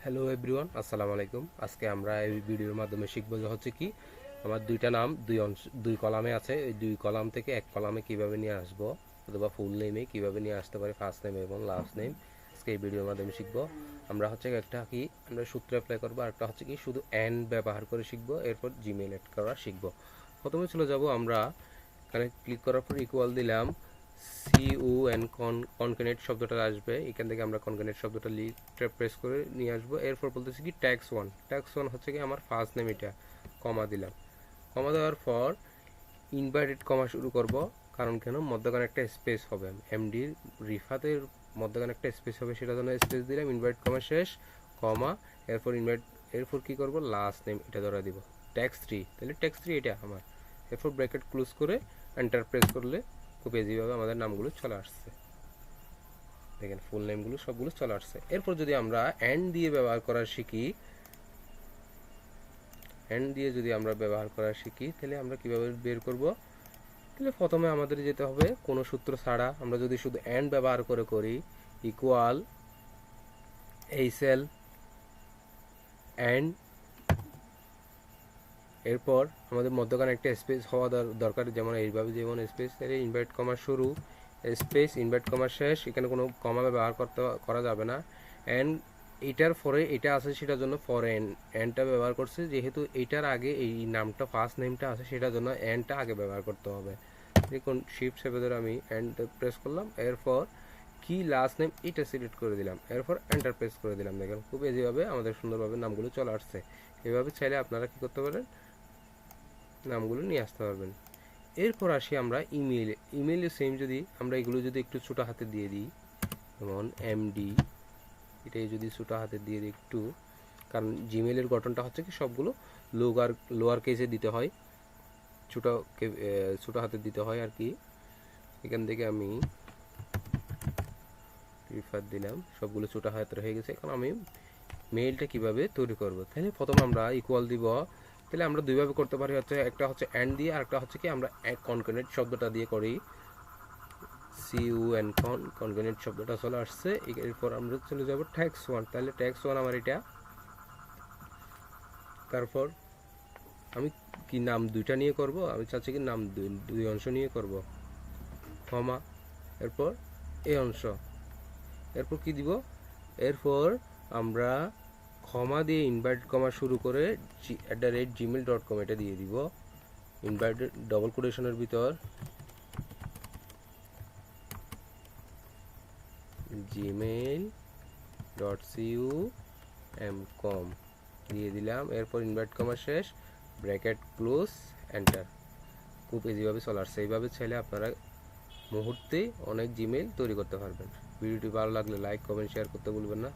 Hello everyone, আসসালামু আলাইকুম। আজকে আমরা এই ভিডিওর মাধ্যমে শিখবো যে হচ্ছে কি আমার দুইটা নাম দুই কলামে আছে। এই দুই কলাম থেকে এক কলামে কিভাবে নিয়ে আসবো, অথবা ফুল নেমে কিভাবে নিয়ে আসতে পারি, ফার্স্ট নেম এবং লাস্ট নেম। আজকে এই ভিডিওর মাধ্যমে শিখবো। আমরা হচ্ছে একটা কি আমরা সূত্র অ্যাপ্লাই করবো, আর একটা হচ্ছে কি শুধু অ্যান্ড ব্যবহার করে শিখবো। এরপর জিমেল অ্যাড করা শিখবো। প্রথমে চলে যাব আমরা এখানে ক্লিক করার পর ইকুয়াল দিলাম CON কনকেনেট শব্দটা আসবে। এখান থেকে আমরা কনকেনেট শব্দটা প্রেস করে নিয়ে আসবো। এরপর বলতেছি কি ট্যাক্স ওয়ান হচ্ছে কি আমার ফার্স্ট নেম, এটা কমা দিলাম। কমা দেওয়ার পর ইনভার্টেড কমা শুরু করব, কারণ কেন মধ্যখানে একটা স্পেস হবে, এমডি রিফাতের মধ্যখানে একটা স্পেস হবে, সেটার জন্য স্পেস দিলাম। ইনভার্ট কমা শেষ, কমা, এরপর কি করব, লাস্ট নেম এটা ধরা দিব ট্যাক্স 3। তাহলে ট্যাক্স 3 এটা আমার। এরপর ব্র্যাকেট ক্লোজ করে এন্টার প্রেস করলে খুব ইজিভাবে আমাদের নামগুলো চলে আসছে। দেখেন ফুল নেমগুলো সবগুলো চলে আসছে। এরপর যদি আমরা অ্যান্ড দিয়ে ব্যবহার করা শিখি, তাহলে আমরা কিভাবে বের করব? তাহলে প্রথমে আমাদের যেতে হবে কোনো সূত্র ছাড়া, আমরা যদি শুধু অ্যান্ড ব্যবহার করে করি, ইকুয়াল এই সেল অ্যান্ড, এরপর আমাদের মধ্যখানে একটা স্পেস হওয়া দরকার, যেমন এইভাবে যেমন স্পেস, তাহলে ইনভার্ট কমা শুরু, স্পেস, ইনভার্ট কমা শেষ, এখানে কোনো কমা ব্যবহার করা যাবে না। অ্যান্ড এইটার পরে এটা আছে, সেটার জন্য ফর এনটা ব্যবহার করছে, যেহেতু এইটার আগে এই নামটা ফার্স্ট নেমটা আছে, সেটার জন্য এনটা আগে ব্যবহার করতে হবে। দেখুন শিফট চেপে ধরে আমি এন্ড প্রেস করলাম। এরপর কি লাস্ট নেম এটা সিলেক্ট করে দিলাম, এরপর এন্টার প্রেস করে দিলাম। দেখেন খুব ইজিভাবে আমাদের সুন্দরভাবে নামগুলো চলে আসছে। এভাবে চাইলে আপনারা কি করতে পারেন, নামগুলো নিয়ে আসতে পারবেন। এরপর আসি আমরা ইমেইলে সেম, যদি আমরা এগুলো যদি একটু ছোটো হাতে দিয়ে দিই, যেমন এমডি, এটাই যদি ছোটো হাতে দিয়ে দিই একটু, কারণ জিমেইলের গঠনটা হচ্ছে কি সবগুলো লোয়ার কেসে দিতে হয়, ছোটো হাতে দিতে হয় আর কি। এখান থেকে আমি রিফার দিলাম, সবগুলো ছোটো হাতের হয়ে গেছে। এখন আমি মেইলটা কিভাবে তৈরি করব, তাহলে প্রথম আমরা ইকুয়াল দিব। তাহলে আমরা দুইভাবে করতে পারি, একটা হচ্ছে অ্যান্ড দিয়ে, আর একটা হচ্ছে কি আমরা কনকেনেট শব্দটা দিয়ে করি। CON কনকেনেট শব্দটা চলে আসছে। এরপর আমরা চলে যাব ট্যাক্স 1। তাহলে ট্যাক্স 1 আমার এটা। তারপর আমি কি নাম দুইটা নিয়ে করব, আমি চাচ্ছি কি নাম দুই অংশ নিয়ে করব, কমা, এরপর এই অংশ, এরপর কি দিব, এরপর আমরা ক্ষমা দিয়ে ইনভার্ট কমা শুরু করে @gmail.com এটা দিয়ে দিব। ইনভার্টেড ডবল কোটেশনের ভিতর gmail.com দিয়ে দিলাম। এরপর ইনভার্ট কমা শেষ, ব্র্যাকেট ক্লোজ, এন্টার। খুব ইজিভাবে চলে আসছে। এইভাবে চাইলে আপনারা মুহূর্তে অনেক জিমেইল তৈরি করতে পারবেন। ভিডিওটি ভালো লাগলে লাইক, কমেন্ট, শেয়ার করতে ভুলবেন না।